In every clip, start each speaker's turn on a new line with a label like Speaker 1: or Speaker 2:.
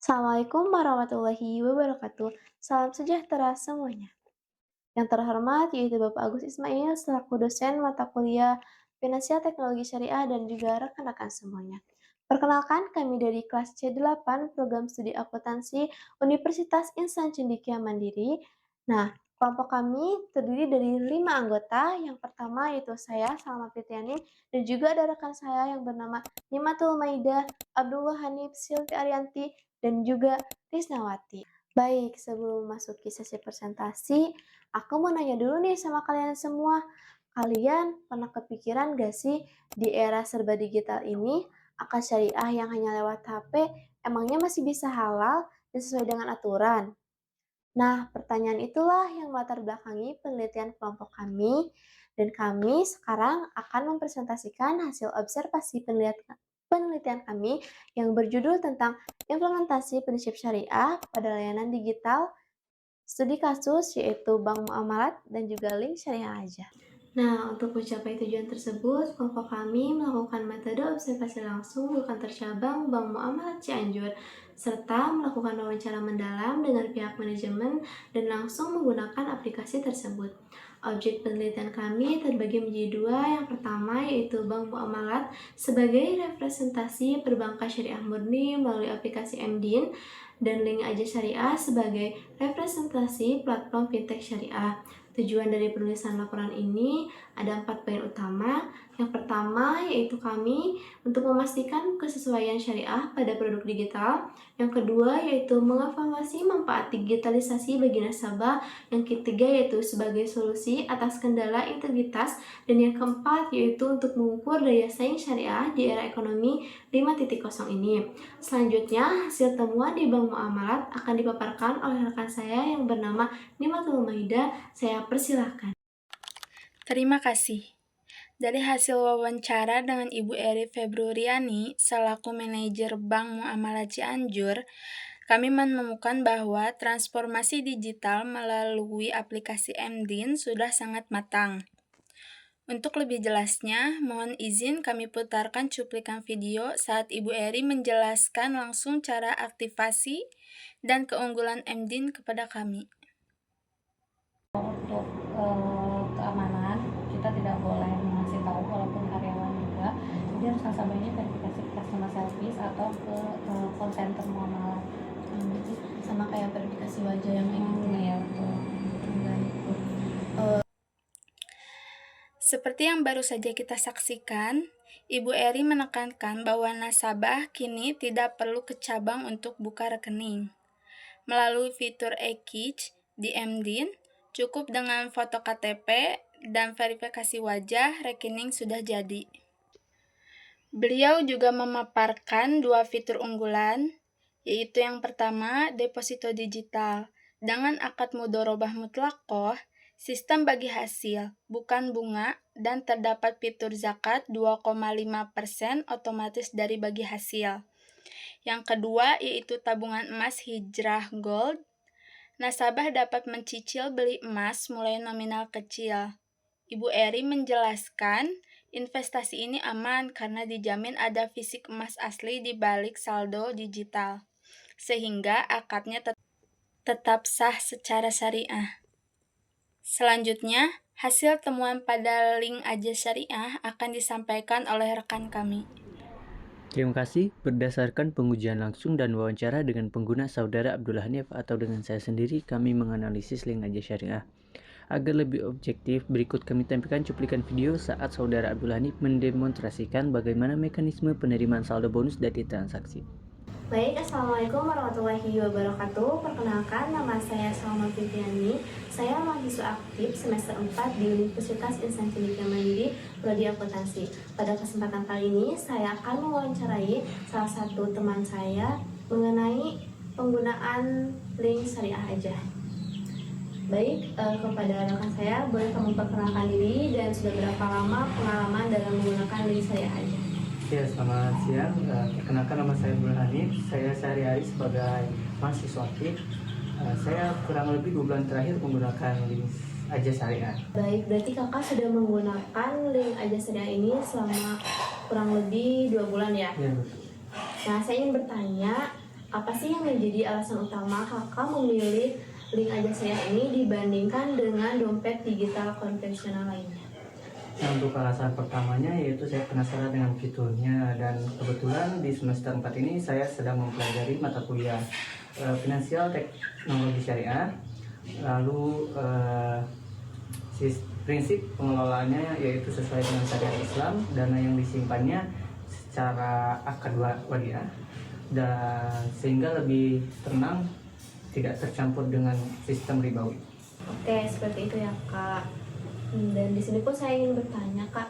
Speaker 1: Assalamualaikum warahmatullahi wabarakatuh. Salam sejahtera semuanya. Yang terhormat yaitu Bapak Agus Ismail selaku dosen mata kuliah Finansial Teknologi Syariah dan juga rekan-rekan semuanya. Perkenalkan, kami dari kelas C8 Program Studi Akuntansi Universitas Insan Cendekia Mandiri. Nah, kelompok kami terdiri dari 5 anggota. Yang pertama yaitu saya, Salma Fitriani, dan juga ada rekan saya yang bernama Nimatul Maida, Abdullah Hanif, Silvi Arianti, dan juga Risnawati. Baik, sebelum masuk ke sesi presentasi, aku mau nanya dulu nih sama kalian semua. Kalian pernah kepikiran gak sih di era serba digital ini, akad syariah yang hanya lewat HP emangnya masih bisa halal dan sesuai dengan aturan? Nah, pertanyaan itulah yang melatar belakangi penelitian kelompok kami, dan kami sekarang akan mempresentasikan hasil observasi penelitian kami yang berjudul tentang implementasi prinsip syariah pada layanan digital, studi kasus yaitu bank muamalat dan juga link syariah aja. Nah, untuk mencapai tujuan tersebut, kelompok kami melakukan metode observasi langsung di kantor cabang Bank Muamalat Cianjur, serta melakukan wawancara mendalam dengan pihak manajemen dan langsung menggunakan aplikasi tersebut. Objek penelitian kami terbagi menjadi dua. Yang pertama yaitu Bank Muamalat sebagai representasi perbankan syariah murni melalui aplikasi MDIN, dan Link Aja Syariah sebagai representasi platform fintech syariah. Tujuan dari penulisan laporan ini ada 4 poin utama. Yang pertama yaitu kami untuk memastikan kesesuaian syariah pada produk digital. Yang kedua yaitu mengevaluasi manfaat digitalisasi bagi nasabah. Yang ketiga yaitu sebagai solusi atas kendala integritas. Dan yang keempat yaitu untuk mengukur daya saing syariah di era ekonomi 5.0 ini. Selanjutnya, hasil temuan di Bank Muamalat akan dipaparkan oleh rekan saya yang bernama Nimatul Maida. Saya persilahkan.
Speaker 2: Terima kasih. Dari hasil wawancara dengan Ibu Eri Februriani selaku manajer Bank Muamalat Cianjur, kami menemukan bahwa transformasi digital melalui aplikasi MDIN sudah sangat matang. Untuk lebih jelasnya, mohon izin kami putarkan cuplikan video saat Ibu Eri menjelaskan langsung cara aktivasi dan keunggulan MDIN kepada kami.
Speaker 3: Untuk keamanan, kita tidak boleh mengasih tahu walaupun karyawan juga. Jadi harus nasabahnya verifikasi ke customer service atau ke call center muamalat.
Speaker 1: Jadi sama kayak verifikasi wajah yang kayak gitu.
Speaker 3: Ya, betul.
Speaker 2: Seperti yang baru saja kita saksikan, Ibu Eri menekankan bahwa nasabah kini tidak perlu ke cabang untuk buka rekening. Melalui fitur e-Kich di MDIN, cukup dengan foto KTP dan verifikasi wajah, rekening sudah jadi. Beliau juga memaparkan dua fitur unggulan, yaitu yang pertama, deposito digital. Dengan akad mudharabah mutlaqah, sistem bagi hasil, bukan bunga, dan terdapat fitur zakat 2,5% otomatis dari bagi hasil. Yang kedua yaitu tabungan emas hijrah gold. Nasabah dapat mencicil beli emas mulai nominal kecil. Ibu Eri menjelaskan, investasi ini aman karena dijamin ada fisik emas asli di balik saldo digital, sehingga akadnya tetap sah secara syariah. Selanjutnya, hasil temuan pada Link Aja Syariah akan disampaikan oleh rekan kami.
Speaker 4: Terima kasih. Berdasarkan pengujian langsung dan wawancara dengan pengguna saudara Abdullah Hanif atau dengan saya sendiri, kami menganalisis Link Aja Syariah. Agar lebih objektif, berikut kami tampilkan cuplikan video saat saudara Abdullah Hanif mendemonstrasikan bagaimana mekanisme penerimaan saldo bonus dari transaksi.
Speaker 1: Baik, Assalamualaikum warahmatullahi wabarakatuh. Perkenalkan, nama saya Salma Fitriani. Saya mahasiswa aktif semester 4 di Universitas Insan Cendekia Mandiri, Prodi Akuntansi. Pada kesempatan kali ini, saya akan mewawancarai salah satu teman saya mengenai penggunaan link syariah aja. Baik, kepada rekan saya, boleh kamu perkenalkan diri dan sudah berapa lama pengalaman dalam menggunakan link syariah aja?
Speaker 5: Ya, selamat siang. Perkenalkan nama saya Abdullah Hanif. Saya sehari-hari sebagai mahasiswa aktif. Saya kurang lebih 2 bulan terakhir menggunakan link Aja Syariah.
Speaker 1: Baik, berarti kakak sudah menggunakan link Aja Syariah ini selama kurang lebih 2 bulan ya?
Speaker 5: Ya, betul.
Speaker 1: Nah, saya ingin bertanya, Apa sih yang menjadi alasan utama kakak memilih link aja saya ini dibandingkan dengan dompet digital konvensional lainnya?
Speaker 5: Nah, untuk alasan pertamanya yaitu saya penasaran dengan fiturnya, dan kebetulan di semester 4 ini saya sedang mempelajari mata kuliah finansial teknologi syariah. Lalu prinsip pengelolaannya yaitu sesuai dengan syariat Islam, dana yang disimpannya secara akad wadiah, dan sehingga lebih tenang, tidak tercampur dengan sistem ribawi.
Speaker 1: Oke, seperti itu ya kak. Dan di sini pun saya ingin bertanya kak,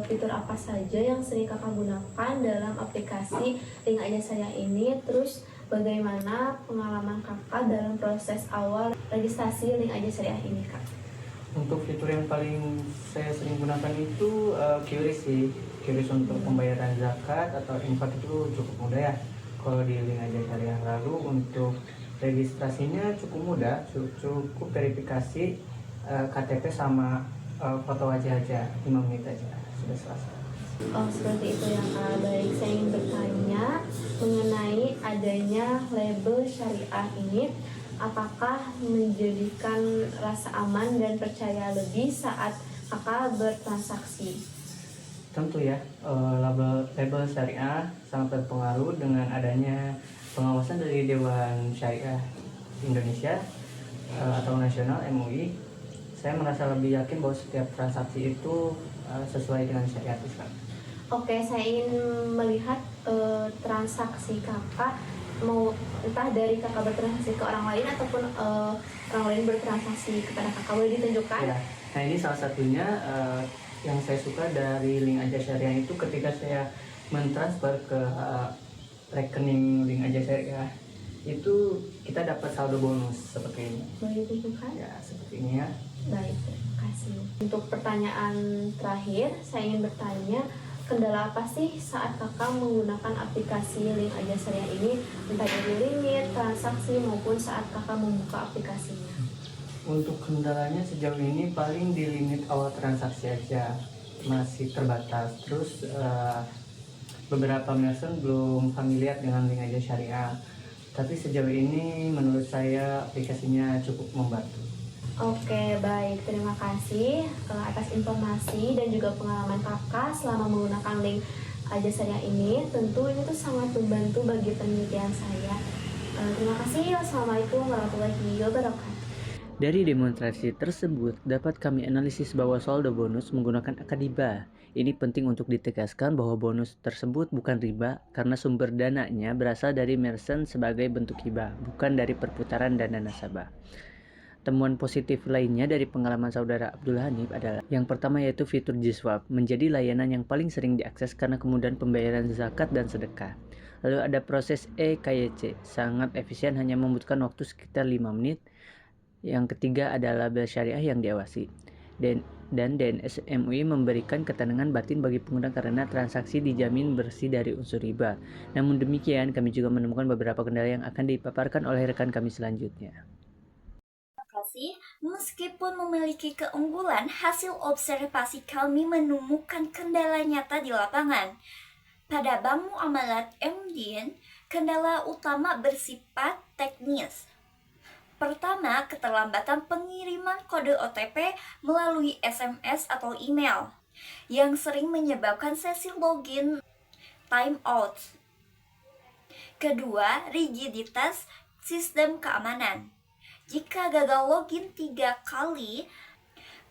Speaker 1: fitur apa saja yang sering kakak gunakan dalam aplikasi link aja saya ini, terus bagaimana pengalaman kakak dalam proses awal registrasi link aja syariah ini kak?
Speaker 5: Untuk fitur yang paling saya sering gunakan itu QRIS sih. QRIS untuk pembayaran zakat atau infak itu cukup mudah ya kalau di link aja syariah. Lalu untuk registrasinya cukup mudah, cukup verifikasi KTP sama foto wajah aja, 5 menit aja sudah selesai.
Speaker 1: Oh, seperti itu ya kak. Baik, saya ingin bertanya mengenai adanya label syariah ini, apakah menjadikan rasa aman dan percaya lebih saat kakak bertransaksi?
Speaker 5: Tentu ya, label syariah sangat berpengaruh dengan adanya pengawasan dari Dewan Syariah Indonesia atau Nasional MUI. Saya merasa lebih yakin bahwa setiap transaksi itu sesuai dengan syariat Islam.
Speaker 1: Oke, saya ingin melihat transaksi kakak, mau entah dari kakak bertransaksi ke orang lain ataupun orang lain bertransaksi kepada kakak, boleh ditunjukkan?
Speaker 5: Ya, nah ini salah satunya yang saya suka dari link aja syariah itu ketika saya mentransfer ke rekening link aja syariah itu kita dapat saldo bonus seperti ini.
Speaker 1: Boleh ditunjukkan?
Speaker 5: Ya, seperti ini ya.
Speaker 1: Baik, terima kasih. Untuk pertanyaan terakhir, saya ingin bertanya, kendala apa sih saat kakak menggunakan aplikasi link aja syariah ini, entah dari limit, transaksi, maupun saat kakak membuka aplikasinya?
Speaker 5: Untuk kendalanya sejauh ini paling di limit awal transaksi aja, masih terbatas. Terus beberapa merchant belum familiar dengan link aja syariah. Tapi sejauh ini menurut saya aplikasinya cukup membantu.
Speaker 1: Oke, baik. Terima kasih atas informasi dan juga pengalaman kakak selama menggunakan link aja syariah ini. Tentu ini tuh sangat membantu bagi penelitian saya. Terima kasih. Wassalamualaikum warahmatullahi wabarakatuh.
Speaker 4: Dari demonstrasi tersebut, dapat kami analisis bahwa saldo bonus menggunakan akad riba. Ini penting untuk ditegaskan bahwa bonus tersebut bukan riba karena sumber dananya berasal dari merchant sebagai bentuk hibah, bukan dari perputaran dana nasabah. Temuan positif lainnya dari pengalaman saudara Abdul Hanif adalah yang pertama yaitu fitur JSwap menjadi layanan yang paling sering diakses karena kemudahan pembayaran zakat dan sedekah. Lalu ada proses EKYC, sangat efisien, hanya membutuhkan waktu sekitar 5 menit. Yang ketiga adalah label syariah yang diawasi. Dan DNS MUI memberikan ketenangan batin bagi pengguna karena transaksi dijamin bersih dari unsur riba. Namun demikian, kami juga menemukan beberapa kendala yang akan dipaparkan oleh rekan kami selanjutnya.
Speaker 6: Meskipun memiliki keunggulan, hasil observasi kami menemukan kendala nyata di lapangan. Pada Bank Muamalat MDN, kendala utama bersifat teknis. Pertama, keterlambatan pengiriman kode OTP melalui SMS atau email, yang sering menyebabkan sesi login time out. Kedua, rigiditas sistem keamanan. Jika gagal login 3 kali,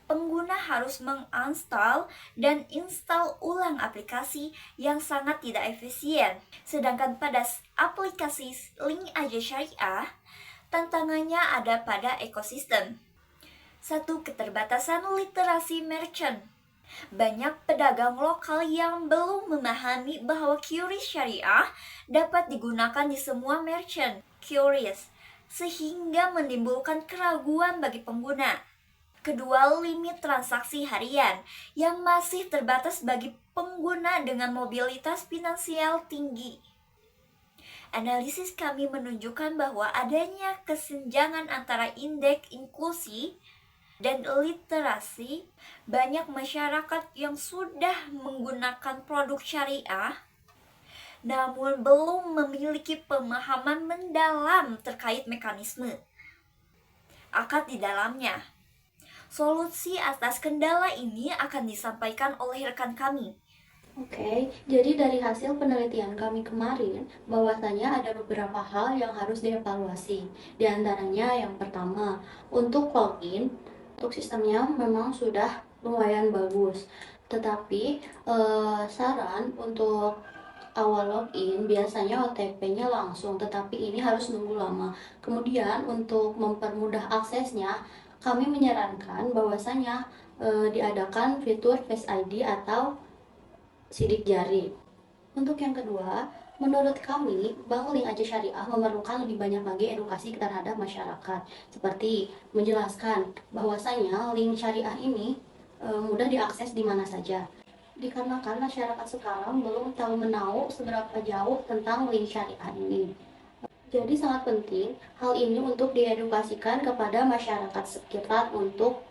Speaker 6: pengguna harus menginstal dan install ulang aplikasi yang sangat tidak efisien. Sedangkan pada aplikasi link aja syariah, tantangannya ada pada ekosistem. 1. Keterbatasan literasi merchant. Banyak pedagang lokal yang belum memahami bahwa QRIS syariah dapat digunakan di semua merchant QRIS, sehingga menimbulkan keraguan bagi pengguna. Kedua, limit transaksi harian yang masih terbatas bagi pengguna dengan mobilitas finansial tinggi. Analisis kami menunjukkan bahwa adanya kesenjangan antara indeks inklusi dan literasi. Banyak masyarakat yang sudah menggunakan produk syariah namun belum memiliki pemahaman mendalam terkait mekanisme akad di dalamnya. Solusi atas kendala ini akan disampaikan oleh rekan kami.
Speaker 3: Oke, jadi dari hasil penelitian kami kemarin, bahwasanya ada beberapa hal yang harus dievaluasi. Di antaranya yang pertama, untuk login, untuk sistemnya memang sudah lumayan bagus. Tetapi saran untuk awal login biasanya OTP-nya langsung, tetapi ini harus nunggu lama. Kemudian untuk mempermudah aksesnya, kami menyarankan bahwasanya diadakan fitur Face ID atau sidik jari. Untuk yang kedua, menurut kami, Bank Link Aja Syariah memerlukan lebih banyak lagi edukasi terhadap masyarakat, seperti menjelaskan bahwasanya link syariah ini mudah diakses di mana saja. Dikarenakan masyarakat sekarang belum tahu menahu seberapa jauh tentang link syariah ini. Jadi sangat penting hal ini untuk diedukasikan kepada masyarakat sekitar untuk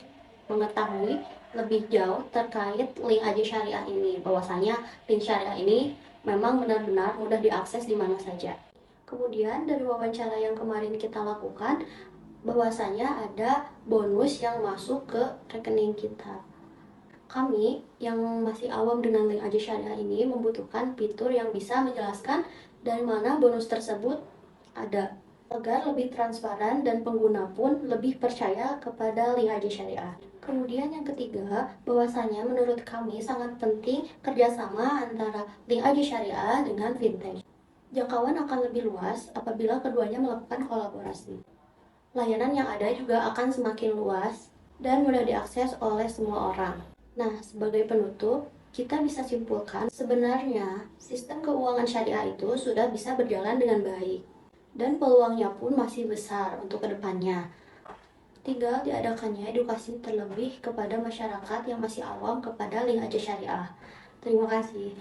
Speaker 3: mengetahui lebih jauh terkait link Aja Syariah ini, bahwasanya link syariah ini memang benar-benar mudah diakses di mana saja. Kemudian dari wawancara yang kemarin kita lakukan, bahwasanya ada bonus yang masuk ke rekening kita. Kami yang masih awam dengan link Aja Syariah ini membutuhkan fitur yang bisa menjelaskan dari mana bonus tersebut ada, agar lebih transparan dan pengguna pun lebih percaya kepada link Aja Syariah. Kemudian yang ketiga, bahwasanya menurut kami sangat penting kerjasama antara link Aja Syariah dengan fintech. Jangkauan akan lebih luas apabila keduanya melakukan kolaborasi. Layanan yang ada juga akan semakin luas dan mudah diakses oleh semua orang. Nah, sebagai penutup, kita bisa simpulkan sebenarnya sistem keuangan syariah itu sudah bisa berjalan dengan baik dan peluangnya pun masih besar untuk kedepannya. Tinggal diadakannya edukasi terlebih kepada masyarakat yang masih awam kepada link Aja Syariah. Terima kasih.